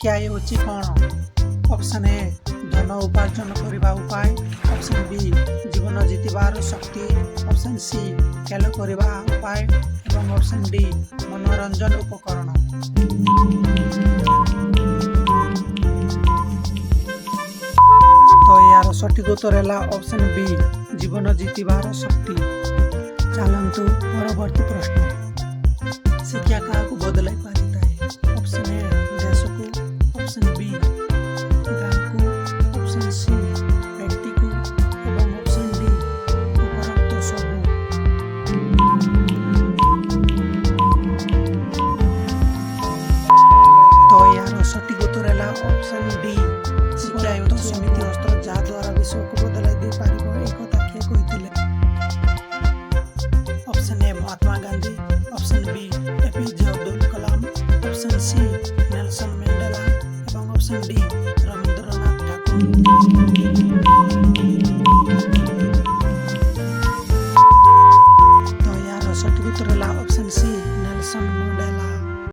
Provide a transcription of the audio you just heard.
ଶିକ୍ଷା ହେଉଛି କ'ଣ? ଅପସନ୍ ଏ ଧନ ଉପାର୍ଜନ କରିବା ଉପାୟ, ଅପସନ୍ ବି ଜୀବନ ଜିତିବାର ଶକ୍ତି, ଅପସନ୍ ସି ଖେଳ କରିବା ଉପାୟ ଏବଂ ଅପସନ୍ ଡି ମନୋରଞ୍ଜନ ଉପକରଣ। ତ ଏହାର ସଠିକ୍ ଉତ୍ତର ହେଲା ଅପସନ୍ ବି ଜୀବନ ଜିତିବାର ଶକ୍ତି। ଚାଲନ୍ତୁ ପରବର୍ତ୍ତୀ ପ୍ରଶ୍ନ। ଶିକ୍ଷା କାହାକୁ ବଦଳାଇ ପାରିଥାଏ? ଅପସନ୍ ଏ ଦେଶକୁ, ଅପସନ୍ ବି ଗାଁକୁ, ଅପସନ୍ ସି ବ୍ୟକ୍ତିକୁ ଏବଂ ଅପସନ୍ ଡି ଉପରୋକ୍ତ ସବୁ। ତ ଏହାର ସଠିକ୍ ଉତ୍ତର ହେଲା ଅପସନ୍ ଡି। ଶିକ୍ଷା ହେଉଛି ସେମିତି ଅସ୍ତ୍ର ଯାହା ଦ୍ୱାରା ବିଶ୍ୱକୁ ବଦଳାଇ ଦେଇପାରିବ। ଏ କଥା କିଏ କହିଥିଲେ? Option A Mahatma Gandhi, option B APJ Abdul Kalam, option C Nelson Mandela ଏବଂ ଅପସନ୍ ଡି ରବୀନ୍ଦ୍ରନାଥ ଠାକୁର। ତ ଏହାର ସଠିକ୍ ଉତ୍ତର ହେଲା ଅପସନ୍ ସି ନେଲସନ ମଣ୍ଡେଲା।